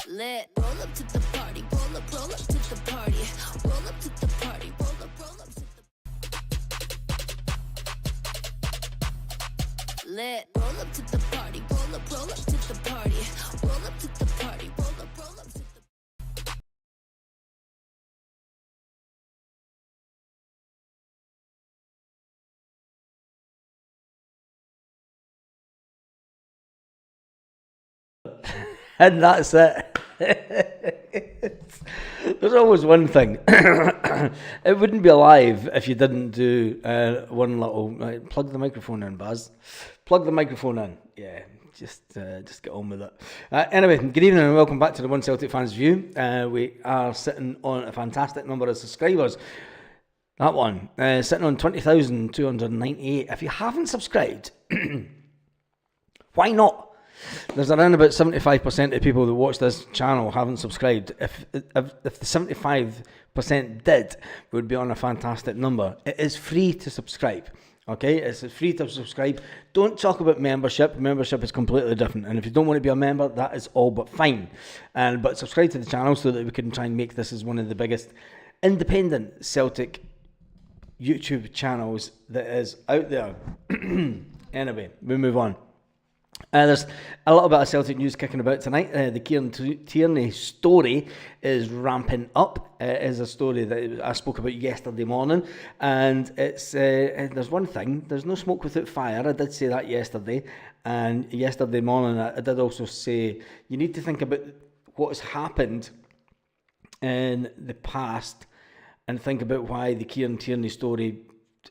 Lit. Roll up to the party, roll up to the party. Roll up to the party, roll up to the lit. Roll up to the party, roll up to the party. Roll up to the party, roll up to the And that's it. There's always one thing. It wouldn't be alive if you didn't do one little... Right, plug the microphone in, Baz. Plug the microphone in. Yeah, just get on with it. Anyway, good evening and welcome back to the One Celtic Fans View. We are sitting on a fantastic number of subscribers. That one, sitting on 20,298. If you haven't subscribed, why not? There's around about 75% of people that watch this channel haven't subscribed. If the 75% did, we would be on a fantastic number. It is free to subscribe. Okay, it's free to subscribe. Don't talk about membership. Membership is completely different. And if you don't want to be a member, that is all but fine. But subscribe to the channel so that we can try and make this as one of the biggest independent Celtic YouTube channels that is out there. Anyway, we move on. There's a little bit of Celtic news kicking about tonight. The Kieran Tierney story is ramping up. It is a story that I spoke about yesterday morning, and it's there's one thing: there's no smoke without fire. I did say that yesterday, and yesterday morning I did also say you need to think about what has happened in the past and think about why the Kieran Tierney story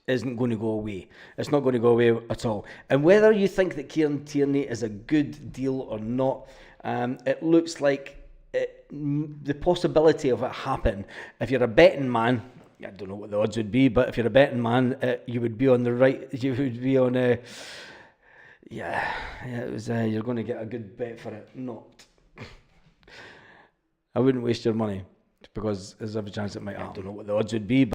isn't going to go away. It's not going to go away at all. And whether you think that Kieran Tierney is a good deal or not, it looks like the possibility of it happening. If you're a betting man, I don't know what the odds would be, but if you're a betting man, you would be on the right. You would be on a it was. You're going to get a good bet for it. Not. I wouldn't waste your money because there's every chance it might happen. I don't know what the odds would be.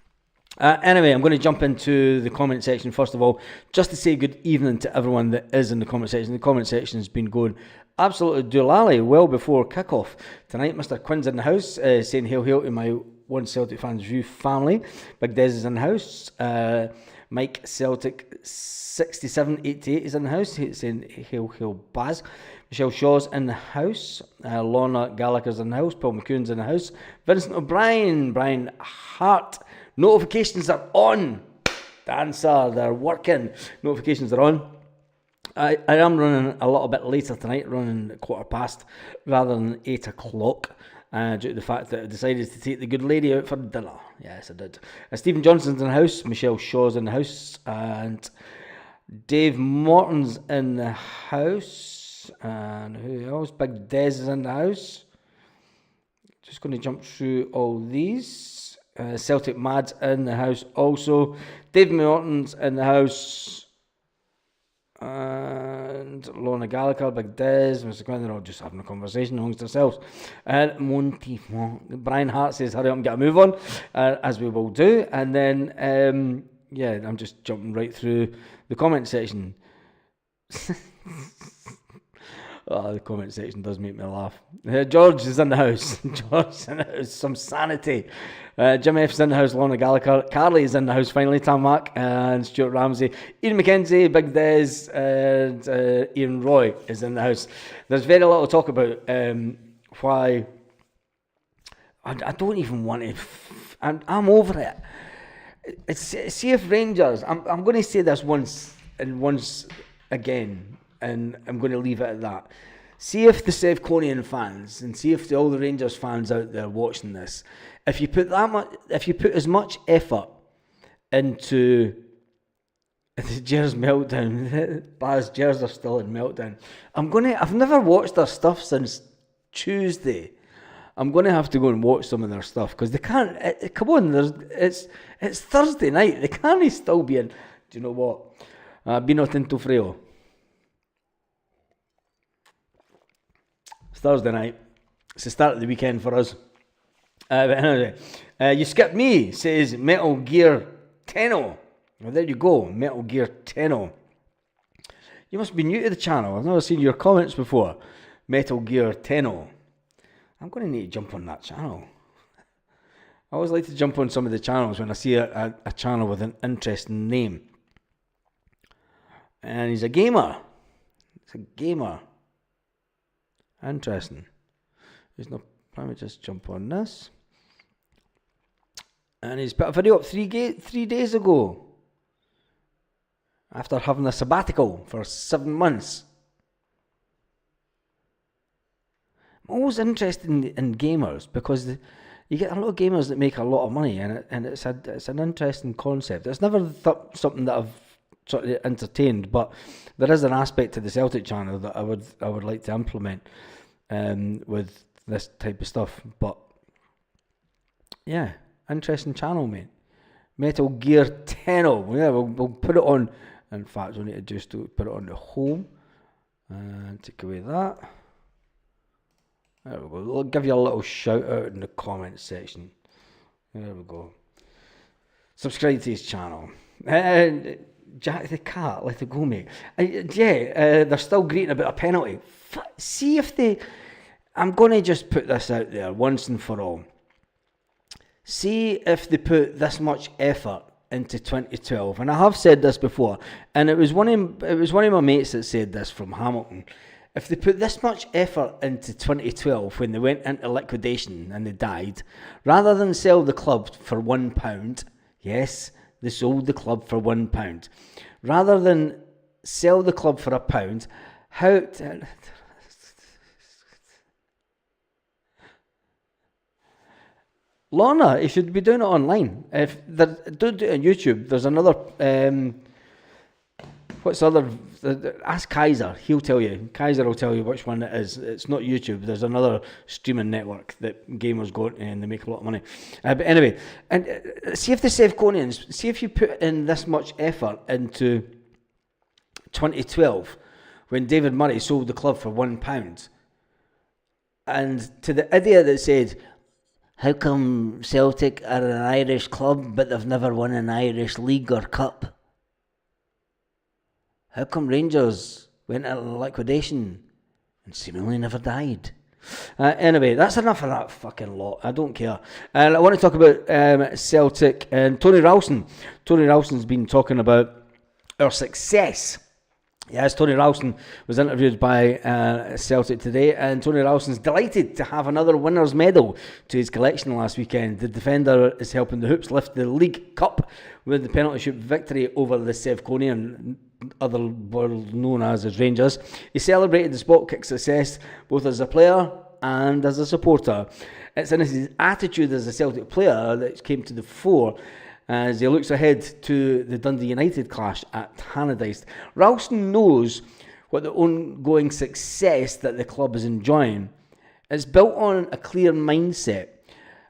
Anyway, I'm going to jump into the comment section first of all, just to say good evening to everyone that is in the comment section. The comment section has been going absolutely doolally well before kickoff tonight. Mr. Quinn's in the house, saying hail to my One Celtic Fans View family. Big Des is in the house. Mike Celtic 6788 is in the house, he's saying hail Baz. Michelle Shaw's in the house. Lorna Gallagher's in the house. Paul McCoon's in the house. Vincent O'Brien, Brian Hart. Notifications are on. The answer, they're working. Notifications are on. I am running a little bit later tonight, running 1:15 rather than 8 o'clock, due to the fact that I decided to take the good lady out for dinner. Yes, I did. Stephen Johnson's in the house. Michelle Shaw's in the house. And Dave Morton's in the house. And who else? Big Des is in the house. Just going to jump through all these. Celtic Mad's in the house also. Dave Morton's in the house. And Lorna Gallagher, Big Des, Mr. Quinn, they're all just having a conversation amongst themselves. And Monty, Brian Hart says, hurry up and get a move on, as we will do. And then, I'm just jumping right through the comment section. Oh, the comment section does make me laugh. George is in the house. George's in the house. Some sanity. Jim F's in the house. Lorna Gallagher. Carly is in the house finally. Tam and Stuart Ramsey. Ian McKenzie, Big Des, and Ian Roy is in the house. There's very little talk about why. I don't even want to. I'm over it. See if Rangers. I'm going to say this once again. And I'm going to leave it at that. See if the Sevconian fans and see if all the Rangers fans out there watching this, if you put as much effort into the Gers meltdown, Baz Gers are still in meltdown. I've never watched their stuff since Tuesday. I'm going to have to go and watch some of their stuff because they can't. Come on, it's Thursday night. They can't still be in. Do you know what? Bino Tinto Freo. Thursday night. It's the start of the weekend for us. But anyway, you skipped me, says Metal Gear Tenno. Well, there you go, Metal Gear Tenno. You must be new to the channel. I've never seen your comments before. Metal Gear Tenno. I'm going to need to jump on that channel. I always like to jump on some of the channels when I see a channel with an interesting name. And he's a gamer. He's a gamer. Interesting. Let me just jump on this. And he's put a video up 3 days ago. After having a sabbatical for 7 months. I'm always interested in gamers because you get a lot of gamers that make a lot of money, and it's an interesting concept. It's never something that I've sort of entertained, but there is an aspect to the Celtic channel that I would like to implement with this type of stuff. But yeah, interesting channel, mate. Metal Gear Tenno. Yeah, we'll put it on. In fact, we need to just put it on the home and take away that. There we go. I'll give you a little shout out in the comments section. There we go. Subscribe to his channel. Jack the Cat, let it go, mate. They're still greeting about a penalty. See if they... I'm going to just put this out there once and for all. See if they put this much effort into 2012. And I have said this before, and it was one of my mates that said this from Hamilton. If they put this much effort into 2012 when they went into liquidation and they died, rather than sell the club for £1, yes, they sold the club for £1. Rather than sell the club for £1, Lorna, you should be doing it online. If don't do it on YouTube. There's another. Ask Kaiser. He'll tell you. Kaiser will tell you which one it is. It's not YouTube. There's another streaming network that gamers go to and they make a lot of money. But anyway, and see if the Sevconians, see if you put in this much effort into 2012 when David Murray sold the club for £1. And to the idiot that said, how come Celtic are an Irish club but they've never won an Irish league or cup? How come Rangers went into liquidation and seemingly never died? Anyway, that's enough of that fucking lot. I don't care. I want to talk about Celtic and Tony Ralston. Tony Ralston's been talking about our success. Yes, Tony Ralston was interviewed by Celtic today, and Tony Ralston's delighted to have another winner's medal to his collection last weekend. The defender is helping the Hoops lift the League Cup with the penalty shoot victory over the Sevconian, other world known as Rangers. He celebrated the spot kick success both as a player and as a supporter. It's in his attitude as a Celtic player that came to the fore as he looks ahead to the Dundee United clash at Tannadice. Ralston knows what the ongoing success that the club is enjoying is built on a clear mindset,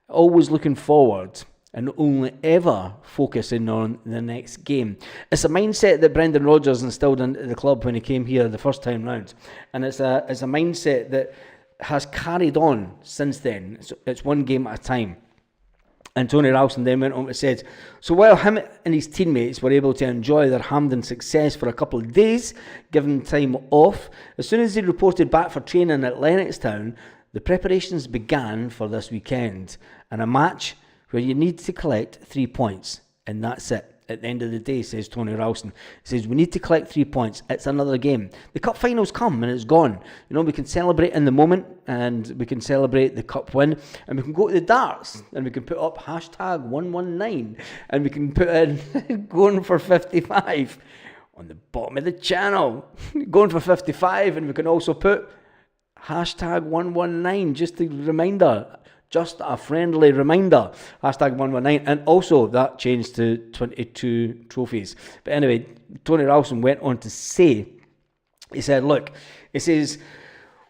always looking forward and only ever focusing on the next game. It's a mindset that Brendan Rodgers instilled into the club when he came here the first time round, and it's a mindset that has carried on since then. It's one game at a time. And Tony Ralston then went on and said, so while him and his teammates were able to enjoy their Hampden success for a couple of days, given time off, as soon as they reported back for training at Lennoxtown, the preparations began for this weekend, and a match where you need to collect 3 points, and that's it. At the end of the day, says Tony Ralston, he says, we need to collect 3 points. It's another game. The cup final's come and it's gone. You know, we can celebrate in the moment and we can celebrate the cup win and we can go to the darts and we can put up hashtag 119 and we can put in going for 55 on the bottom of the channel. Going for 55, and we can also put hashtag 119, just a reminder. Just a friendly reminder, hashtag 119, and also that changed to 22 trophies. But anyway, Tony Ralston went on to say, he said, look, he says,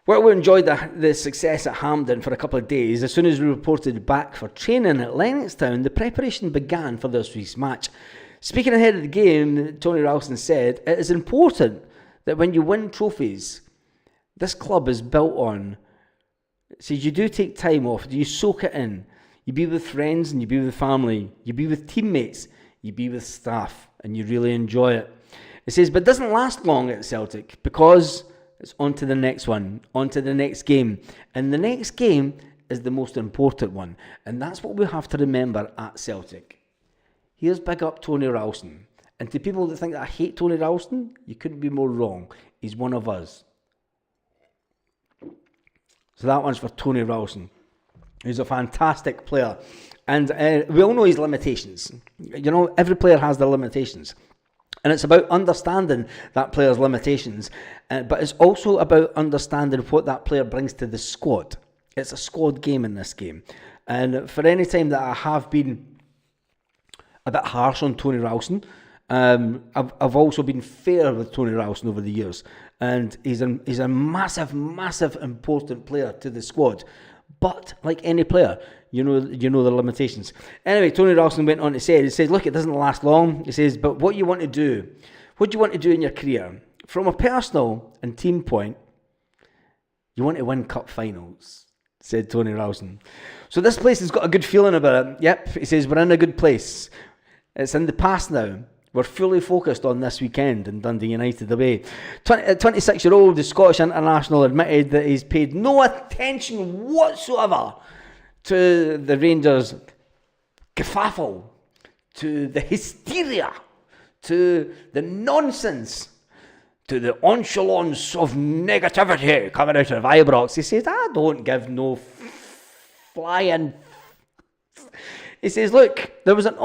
well, we enjoyed the success at Hampden for a couple of days. As soon as we reported back for training at Lennoxtown, the preparation began for this week's match. Speaking ahead of the game, Tony Ralston said, it is important that when you win trophies, this club is built on. So you do take time off, you soak it in, you be with friends and you be with family, you be with teammates, you be with staff, and you really enjoy it. It says, but it doesn't last long at Celtic because it's on to the next one, on to the next game. And the next game is the most important one. And that's what we have to remember at Celtic. Here's big up Tony Ralston. And to people that think that I hate Tony Ralston, you couldn't be more wrong. He's one of us. So that one's for Tony Ralston. He's a fantastic player. And we all know his limitations. You know, every player has their limitations. And it's about understanding that player's limitations. But it's also about understanding what that player brings to the squad. It's a squad game in this game. And for any time that I have been a bit harsh on Tony Ralston, I've also been fair with Tony Ralston over the years. And he's a massive, massive important player to the squad. But like any player, you know the limitations. Anyway, Tony Ralston went on to say, he says, look, it doesn't last long. He says, but what do you want to do in your career? From a personal and team point, you want to win cup finals, said Tony Ralston. So this place has got a good feeling about it. Yep, he says, we're in a good place. It's in the past now. We're fully focused on this weekend in Dundee United away. 26-year-old, the Scottish international, admitted that he's paid no attention whatsoever to the Rangers' kerfuffle, to the hysteria, to the nonsense, to the nonchalance of negativity coming out of Ibrox. He says, I don't give no flying. He says, look, there was an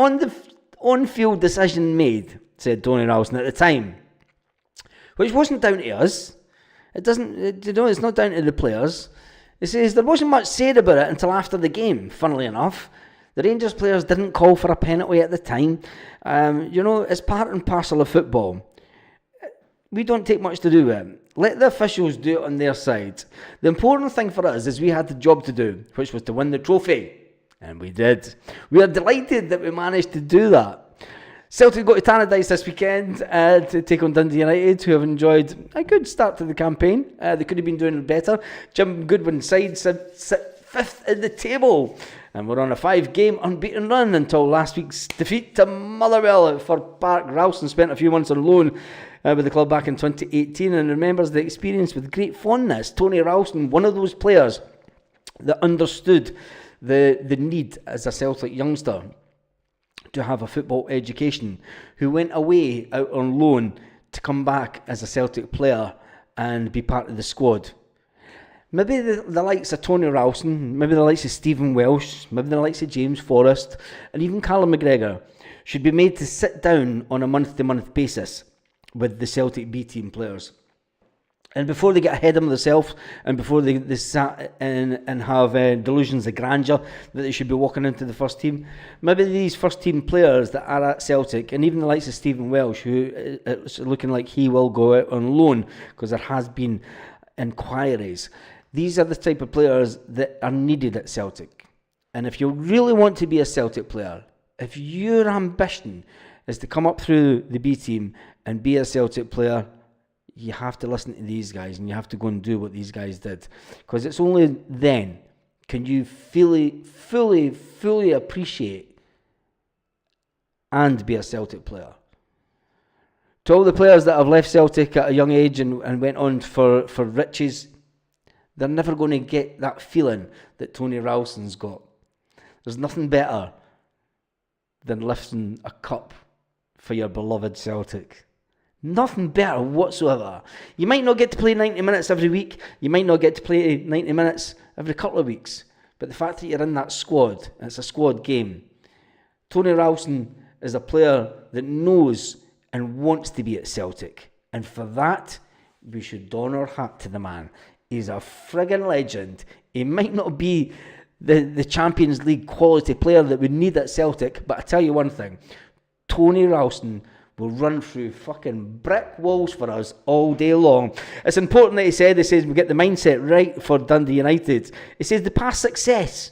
on-field decision made, said Tony Ralston at the time, which wasn't down to us. It's not down to the players. He says there wasn't much said about it until after the game, funnily enough. The Rangers players didn't call for a penalty at the time. It's part and parcel of football. We don't take much to do with it. Let the officials do it on their side. The important thing for us is we had the job to do, which was to win the trophy. And we did. We are delighted that we managed to do that. Celtic go to Tannadice this weekend to take on Dundee United, who have enjoyed a good start to the campaign. They could have been doing better. Jim Goodwin's side sit fifth in the table. And we're on a 5-game unbeaten run until last week's defeat to Motherwell at Fir Park. Ralston spent a few months on loan with the club back in 2018 and remembers the experience with great fondness. Tony Ralston, one of those players that understood the need as a Celtic youngster to have a football education, who went away out on loan to come back as a Celtic player and be part of the squad. Maybe the likes of Tony Ralston, maybe the likes of Stephen Welsh, maybe the likes of James Forrest, and even Callum McGregor should be made to sit down on a month-to-month basis with the Celtic B team players. And before they get ahead of themselves, and before they sat and have delusions of grandeur that they should be walking into the first team, maybe these first team players that are at Celtic, and even the likes of Stephen Welsh, who it's looking like he will go out on loan because there has been inquiries. These are the type of players that are needed at Celtic. And if you really want to be a Celtic player, if your ambition is to come up through the B team and be a Celtic player, you have to listen to these guys and you have to go and do what these guys did. Because it's only then can you fully appreciate and be a Celtic player. To all the players that have left Celtic at a young age and went on for riches, they're never going to get that feeling that Tony Ralston's got. There's nothing better than lifting a cup for your beloved Celtic. Nothing better whatsoever. You might not get to play 90 minutes every week. You might not get to play 90 minutes every couple of weeks. But the fact that you're in that squad, and it's a squad game. Tony Ralston is a player that knows and wants to be at Celtic. And for that, we should don our hat to the man. He's a friggin' legend. He might not be the Champions League quality player that we need at Celtic, but I tell you one thing, Tony Ralston will run through fucking brick walls for us all day long. It's important that he says we get the mindset right for Dundee United. He says the past success,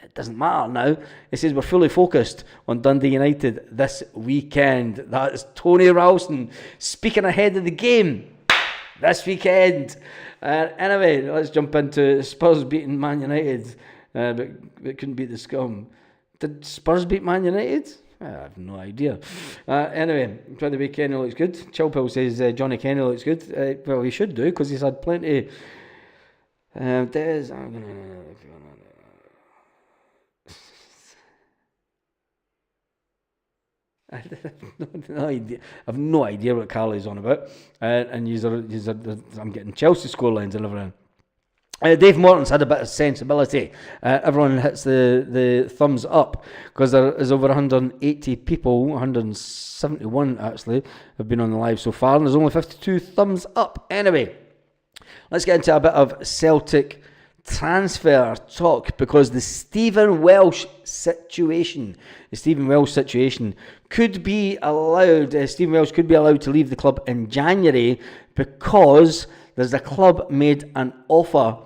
it doesn't matter now. He says we're fully focused on Dundee United this weekend. That is Tony Ralston speaking ahead of the game this weekend. Anyway, let's jump into Spurs beating Man United, but it couldn't beat the Scum. Did Spurs beat Man United? I have no idea. Anyway, by the way, Kenny looks good. Chilpel says Johnny Kenny looks good. Well, he should do because he's had plenty. I've no idea what Carly's on about. And I'm getting Chelsea scorelines and everything. Dave Morton's had a bit of sensibility. Everyone hits the thumbs up because there is over 180 people, 171 actually, have been on the live so far, and there's only 52 thumbs up. Anyway, let's get into a bit of Celtic transfer talk, because the Stephen Welsh situation could be allowed. Stephen Welsh could be allowed to leave the club in January because there's a club made an offer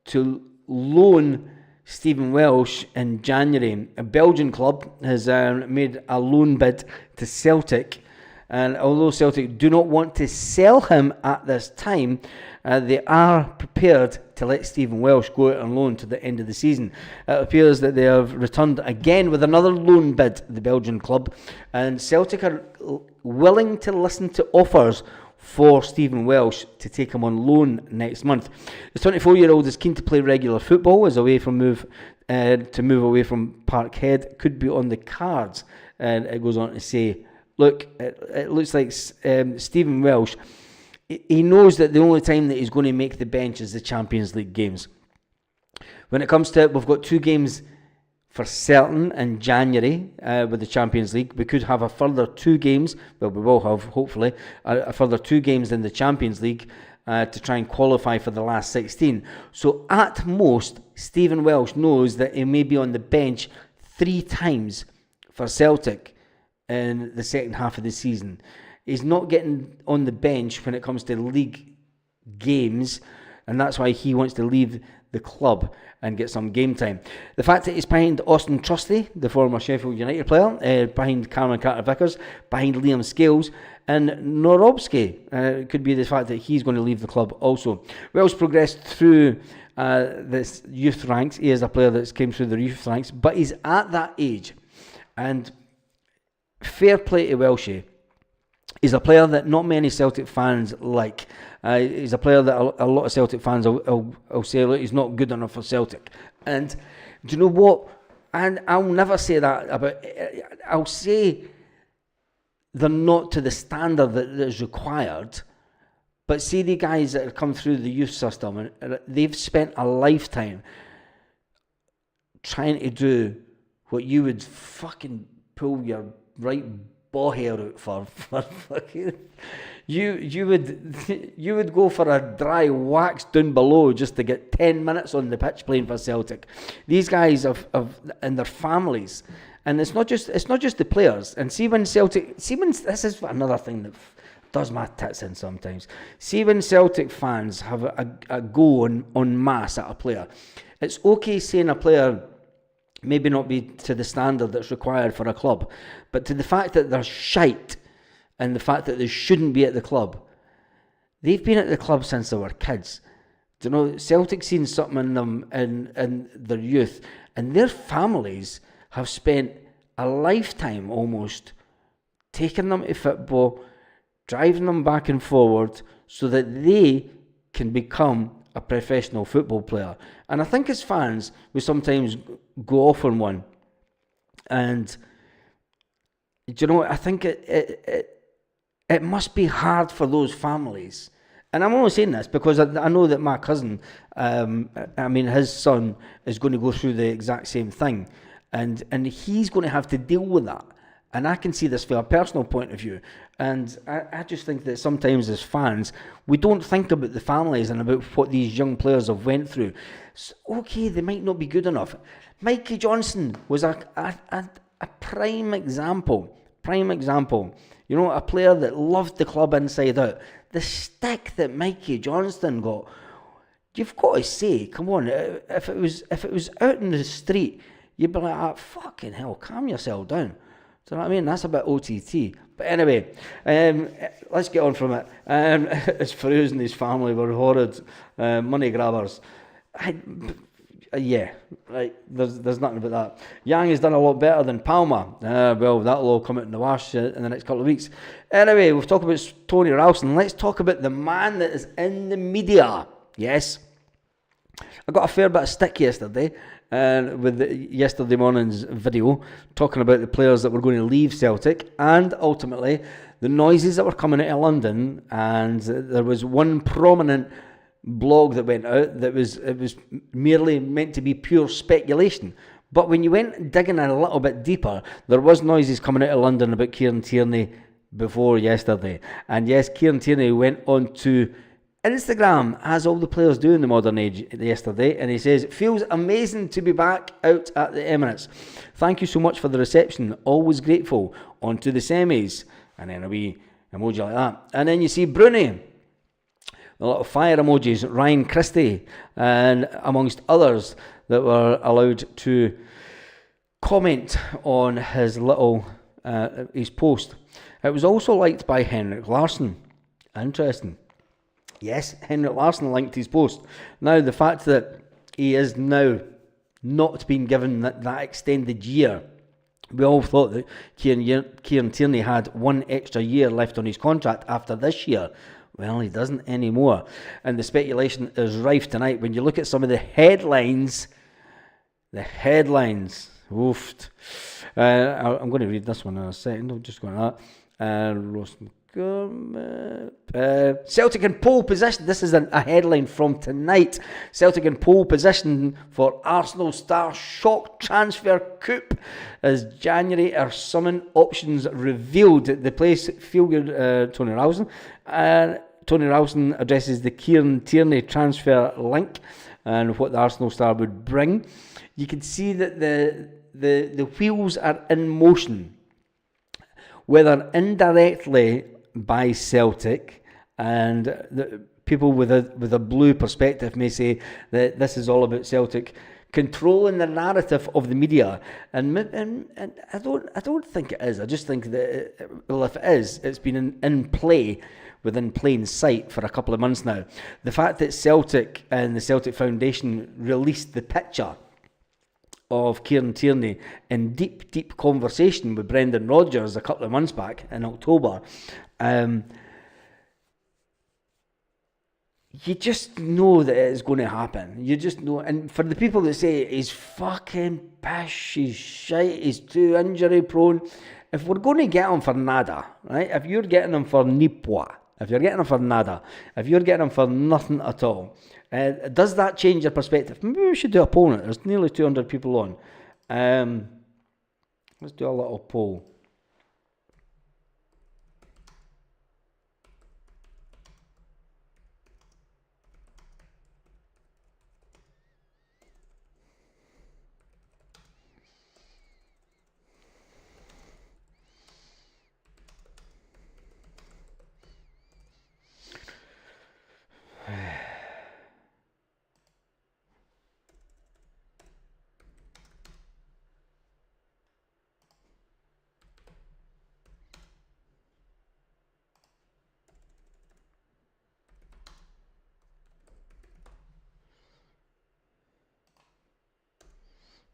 to loan Stephen Welsh in January. A Belgian club has made a loan bid to Celtic, and although Celtic do not want to sell him at this time, they are prepared to let Stephen Welsh go out on loan to the end of the season. It appears that they have returned again with another loan bid, the Belgian club, and Celtic are willing to listen to offers for Stephen Welsh to take him on loan next month. The 24-year-old is keen to play regular football, is away from move away from Parkhead could be on the cards, and it goes on to say, look, it looks like Stephen Welsh, he knows that the only time that he's going to make the bench is the Champions League games. When it comes to it, we've got 2 games for certain in January with the Champions League. We could have a further 2 games, well, we will have, hopefully, a further 2 games in the Champions League to try and qualify for the last 16. So at most, Stephen Welsh knows that he may be on the bench 3 times for Celtic in the second half of the season. He's not getting on the bench when it comes to league games, and that's why he wants to leave the club and get some game time. The fact that he's behind Austin Trusty, the former Sheffield United player, behind Cameron Carter-Vickers, behind Liam Scales, and Norobski could be the fact that he's going to leave the club also. Welsh progressed through this youth ranks. He is a player that's came through the youth ranks, but he's at that age, and fair play to Welshie. He's a player that not many Celtic fans like. He's a player that a lot of Celtic fans will say, look, he's not good enough for Celtic. And do you know what? And I'll never say that about... I'll say they're not to the standard that is required. But see the guys that have come through the youth system, and they've spent a lifetime trying to do what you would fucking pull your right ball hair out for fucking... You would go for a dry wax down below just to get 10 minutes on the pitch playing for Celtic. These guys have and their families, and it's not just the players. And see when this is another thing that does my tits in sometimes. See when Celtic fans have a go on mass at a player. It's okay saying a player maybe not be to the standard that's required for a club, but to the fact that they're shite and the fact that they shouldn't be at the club. They've been at the club since they were kids. Do you know, Celtic seen something in them in their youth, and their families have spent a lifetime almost taking them to football, driving them back and forward so that they can become a professional football player. And I think as fans, we sometimes go off on one. And do you know what? I think it must be hard for those families. And I'm only saying this because I know that my cousin, his son is going to go through the exact same thing. And he's going to have to deal with that. And I can see this from a personal point of view. And I just think that sometimes as fans, we don't think about the families and about what these young players have went through. So, okay, they might not be good enough. Mikey Johnson was a prime example. You know, a player that loved the club inside out. The stick that Mikey Johnston got, you've got to say, come on, if it was out in the street, you'd be like, fucking hell, calm yourself down. Do you know what I mean? That's a bit OTT. But anyway, let's get on from it. As Farouz and his family were horrid money grabbers. Yeah, right. There's nothing about that. Yang has done a lot better than Palmer. Well, that'll all come out in the wash in the next couple of weeks. Anyway, we've talked about Tony Ralston. Let's talk about the man that is in the media. Yes. I got a fair bit of stick yesterday with yesterday morning's video talking about the players that were going to leave Celtic and ultimately the noises that were coming out of London. And there was one prominent blog that went out that it was merely meant to be pure speculation. But when you went digging a little bit deeper, there was noises coming out of London about Kieran Tierney before yesterday. And yes, Kieran Tierney went on to Instagram, as all the players do in the modern age, yesterday, and he says, "It feels amazing to be back out at the Emirates. Thank you so much for the reception. Always grateful. On to the semis." And then a wee emoji like that. And then you see Bruni, a lot of fire emojis, Ryan Christie, and amongst others that were allowed to comment on his his post. It was also liked by Henrik Larsson. Interesting. Yes, Henrik Larsson linked his post. Now, the fact that he is now not being given that extended year, we all thought that Kieran Tierney had one extra year left on his contract after this year. Well, he doesn't anymore. And the speculation is rife tonight. When you look at some of the headlines, oof. I'm going to read this one in a second. I'm just going to Ross Celtic in pole position. This is a headline from tonight. Celtic in pole position for Arsenal star shock transfer coup as January are summon options revealed. The place feel good. Tony Rowson. Tony Rowson addresses the Kieran Tierney transfer link and what the Arsenal star would bring. You can see that the wheels are in motion, whether indirectly by Celtic, and the people with a blue perspective may say that this is all about Celtic controlling the narrative of the media, and I don't think it is. I just think that if it is, it's been in play within plain sight for a couple of months now. The fact that Celtic and the Celtic Foundation released the picture of Kieran Tierney in deep conversation with Brendan Rodgers a couple of months back in October, you just know that it is going to happen. You just know. And for the people that say he's fucking pish, he's shite, he's too injury prone, if we're going to get him for nada, right? If you're getting him for nipwa, if you're getting him for nada, if you're getting him for nothing at all, does that change your perspective? Maybe we should do a poll on it. There's nearly 200 people on. Let's do a little poll.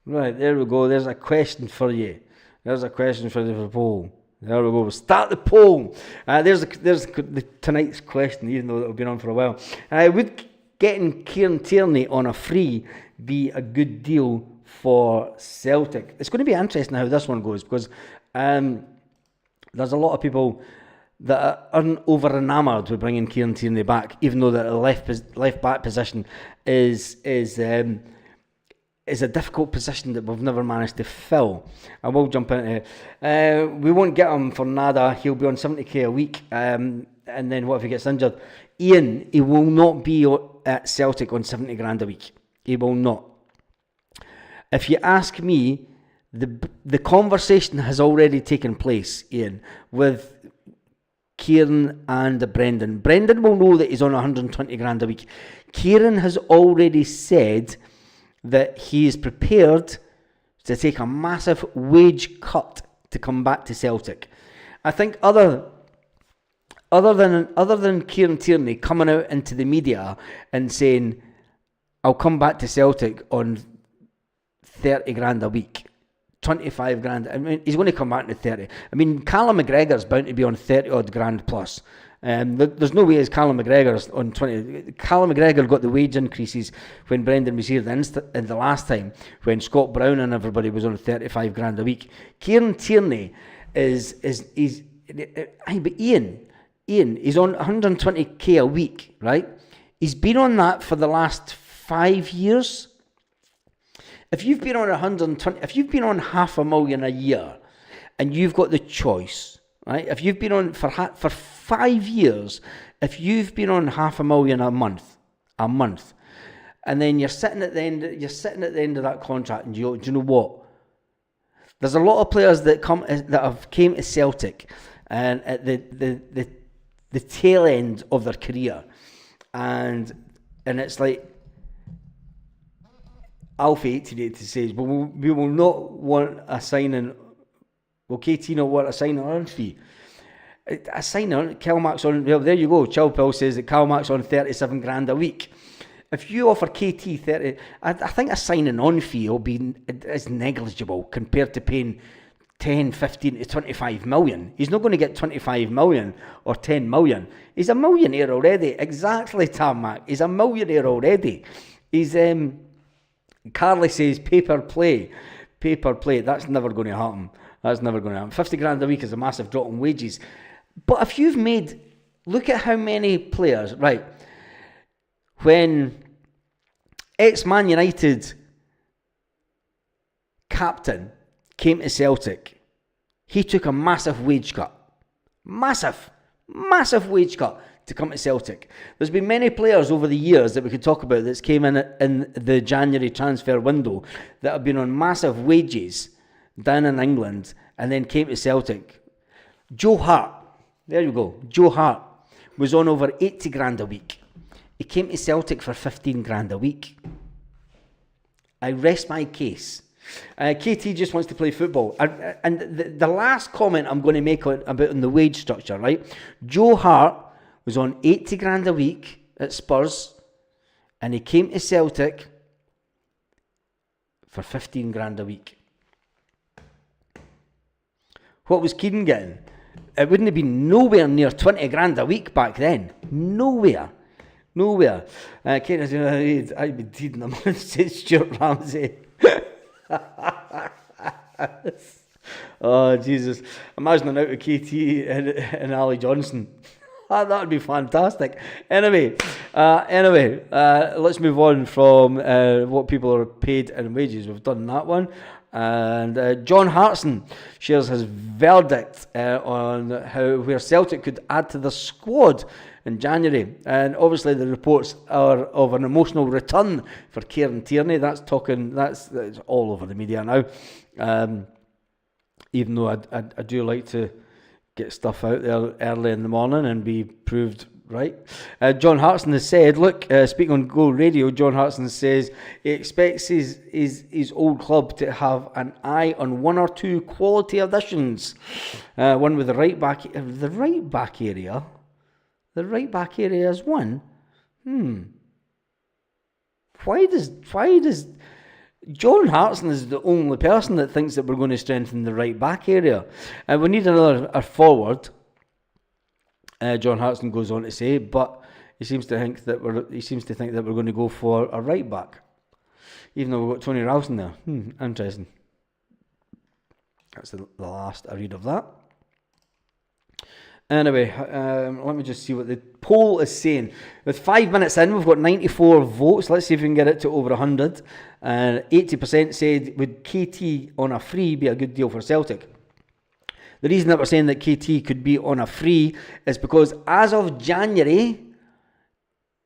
Right, there we go. There's a question for you. There's a question for the poll. There we go. Start the poll. There's tonight's question, even though it'll been on for a while. Would getting Kieran Tierney on a free be a good deal for Celtic? It's going to be interesting how this one goes, because there's a lot of people that aren't over enamoured with bringing Kieran Tierney back, even though the left back position is a difficult position that we've never managed to fill. I will jump into it. We won't get him for nada. He'll be on 70k a week. And then what if he gets injured? Ian, he will not be at Celtic on 70 grand a week. He will not. If you ask me, the conversation has already taken place, Ian, with Kieran and Brendan. Brendan will know that he's on 120 grand a week. Kieran has already said that he is prepared to take a massive wage cut to come back to Celtic. I think other than Kieran Tierney coming out into the media and saying, I'll come back to Celtic on 30 grand a week, 25 grand. I mean, he's going to come back to 30. I mean, Callum McGregor's bound to be on 30 odd grand plus. There's no way as Callum McGregor's on 20. Callum McGregor got the wage increases when Brendan was here the last time, when Scott Brown and everybody was on 35 grand a week. Kieran Tierney but Ian, he's on 120k a week, right? He's been on that for the last 5 years. If you've been on 120, if you've been on $500,000 a year, and you've got the choice, right? If you've been on for 5 years, if you've been on $500,000 a month, and then you're sitting at the end of that contract, and do you know what? There's a lot of players that have came to Celtic, and at the tail end of their career, and it's like Alfie 1880 says, but we will not want a signing. Will KT not want a signing on fee? A signing on, Calmack's on, well, there you go. Chilpel says that Calmack's on 37 grand a week. If you offer KT 30, I think a signing on fee is negligible compared to paying 10, 15 to 25 million. He's not going to get 25 million or 10 million. He's a millionaire already. Exactly, Tarmac. He's a millionaire already. He's, Carly says paper play. That's never going to happen. 50 grand a week is a massive drop in wages. But if you've made, look at how many players, right? When ex-Man United captain came to Celtic, he took a massive wage cut. Massive wage cut to come to Celtic. There's been many players over the years that we could talk about that's came in the January transfer window that have been on massive wages down in England and then came to Celtic. Joe Hart, there you go. Joe Hart was on over 80 grand a week. He came to Celtic for 15 grand a week. I rest my case. KT just wants to play football. And the last comment I'm going to make about the wage structure, right? Joe Hart was on 80 grand a week at Spurs, and he came to Celtic for 15 grand a week. What was Keane getting? It wouldn't have been nowhere near 20 grand a week back then. Nowhere. Keane said, I'd be teething them, said Stuart Ramsey. Oh, Jesus. Imagine an out of KT and Ali Johnson. That would be fantastic. Anyway, let's move on from what people are paid in wages. We've done that one. And John Hartson shares his verdict on where Celtic could add to the squad in January. And obviously the reports are of an emotional return for Kieran Tierney. That's all over the media now. Even though I do like to get stuff out there early in the morning and be proved right. John Hartson has said, look, speaking on Go Radio, John Hartson says he expects his old club to have an eye on one or two quality additions. One with the right back area. The right back area is one. Why does John Hartson is the only person that thinks that we're going to strengthen the right back area? We need another forward. John Hartson goes on to say, but he seems to think that we're going to go for a right back, even though we've got Tony Ralston there. Interesting. That's the last I read of that. Anyway, let me just see what the poll is saying. With 5 minutes in, we've got 94 votes. Let's see if we can get it to over 100. 80% said, would KT on a free be a good deal for Celtic? The reason that we're saying that KT could be on a free is because as of January,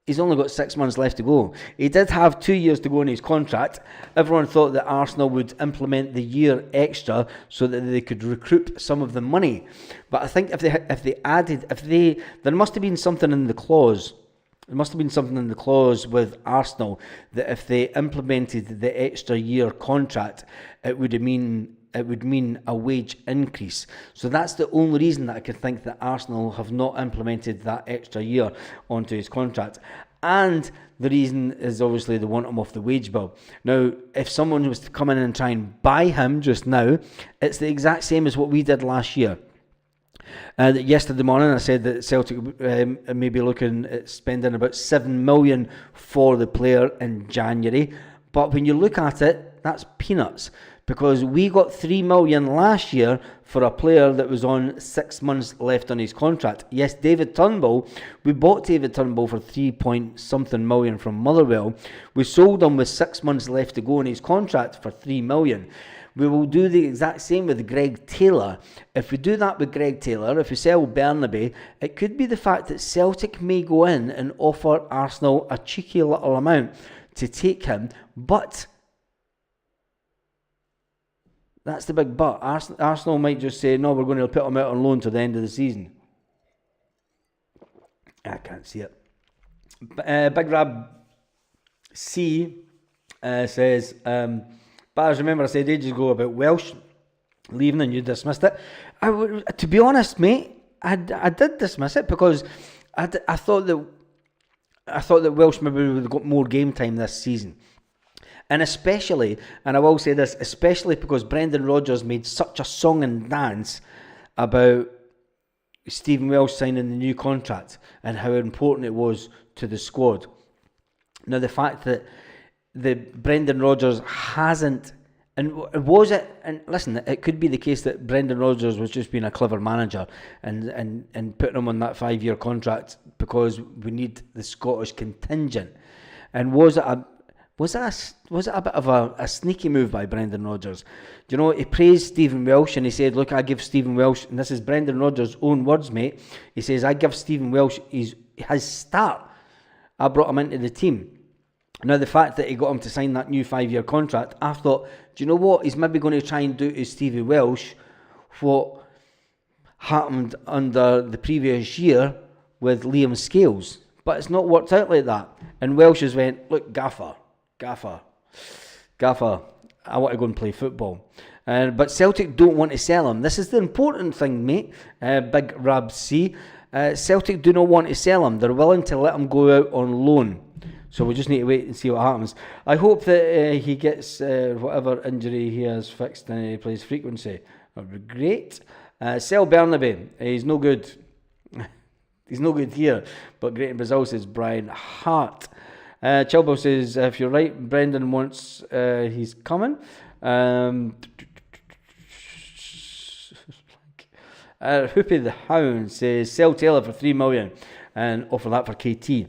he's only got 6 months left to go. He did have 2 years to go in his contract. Everyone thought that Arsenal would implement the year extra so that they could recoup some of the money. But I think there must have been something in the clause. There must have been something in the clause with Arsenal that if they implemented the extra year contract, it would mean a wage increase. So that's the only reason that I could think that Arsenal have not implemented that extra year onto his contract. And the reason is obviously they want him off the wage bill. Now, if someone was to come in and try and buy him just now, it's the exact same as what we did last year. Yesterday morning I said that Celtic may be looking at spending about 7 million for the player in January, but when you look at it, that's peanuts, because we got 3 million last year for a player that was on 6 months left on his contract. Yes, David Turnbull, we bought David Turnbull for 3 point something million from Motherwell. We sold him with 6 months left to go on his contract for 3 million. We will do the exact same with Greg Taylor. If we do that with Greg Taylor, if we sell Burnaby, it could be the fact that Celtic may go in and offer Arsenal a cheeky little amount to take him, but that's the big but. Arsenal might just say, no, we're going to put him out on loan to the end of the season. I can't see it. Big Rab C says, Baz, remember I said ages ago about Welsh leaving and you dismissed it. To be honest, mate, I did dismiss it because I thought that Welsh maybe would have got more game time this season. And especially, and I will say this, especially because Brendan Rodgers made such a song and dance about Stephen Welsh signing the new contract and how important it was to the squad. Now, the fact that Brendan Rodgers hasn't, and was it, and listen, it could be the case that Brendan Rodgers was just being a clever manager and putting him on that 5-year contract because we need the Scottish contingent. And was it a bit of a sneaky move by Brendan Rodgers? Do you know, he praised Stephen Welsh and he said, look, I give Stephen Welsh, and this is Brendan Rodgers' own words, mate, he says, I give Stephen Welsh his start. I brought him into the team. Now, the fact that he got him to sign that new 5-year contract, I thought, do you know what? He's maybe going to try and do to Stevie Welsh what happened under the previous year with Liam Scales. But it's not worked out like that. And Welsh has went, look, Gaffer, I want to go and play football. But Celtic don't want to sell him. This is the important thing, mate. Big Rab C. Celtic do not want to sell him. They're willing to let him go out on loan. So we just need to wait and see what happens. I hope that he gets whatever injury he has fixed and he plays frequency. That would be great. Sell Burnaby. He's no good. He's no good here. But great in Brazil, says Brian Hart. Chilbo says, if you're right, Brendan wants, he's coming. Hoopy the Hound says, sell Taylor for 3 million and offer that for KT.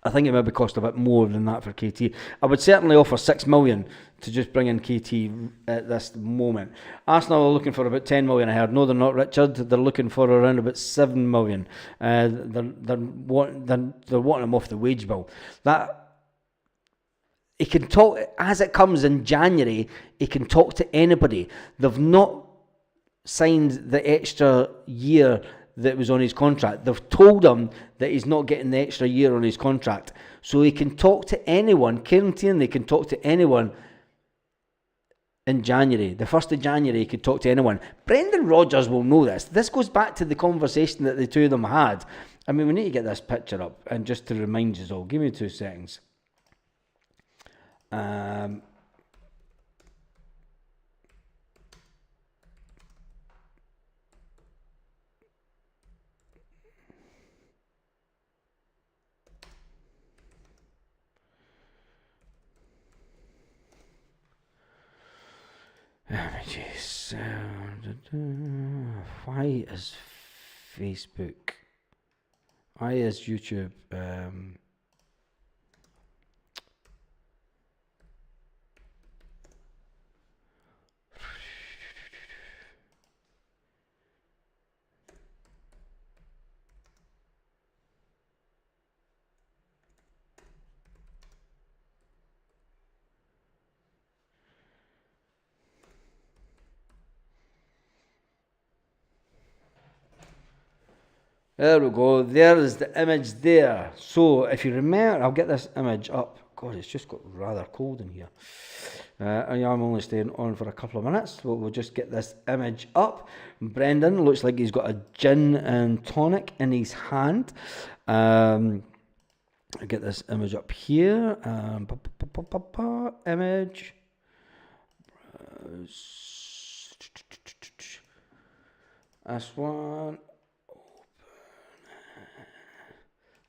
I think it maybe cost a bit more than that for KT. I would certainly offer 6 million to just bring in KT at this moment. Arsenal are looking for about 10 million, I heard. No, they're not, Richard. They're looking for around about 7 million. They're wanting him off the wage bill. That he can talk, as it comes in January, he can talk to anybody. They've not signed the extra year that was on his contract. They've told him that he's not getting the extra year on his contract. So he can talk to anyone. Kieran Tierney can talk to anyone in January. The 1st of January he could talk to anyone. Brendan Rodgers will know this. This goes back to the conversation that the two of them had. I mean, we need to get this picture up. And just to remind you all, give me 2 seconds. Images. Why is Facebook? Why is YouTube? There we go. There is the image there. So if you remember, I'll get this image up. God, it's just got rather cold in here. I am only staying on for a couple of minutes. We'll just get this image up. Brendan looks like he's got a gin and tonic in his hand. I'll get this image up here. Image. This one.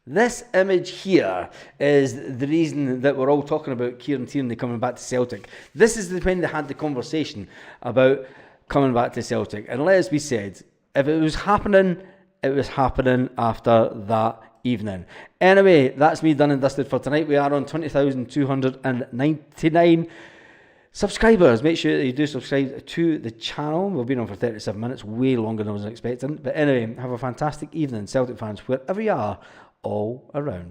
This image here is the reason that we're all talking about Kieran Tierney coming back to Celtic. This is when they had the conversation about coming back to Celtic. And let us be said, if it was happening after that evening. Anyway, that's me done and dusted for tonight. We are on 20,299 subscribers. Make sure that you do subscribe to the channel. We've been on for 37 minutes, way longer than I was expecting. But anyway, have a fantastic evening, Celtic fans, wherever you are, all around.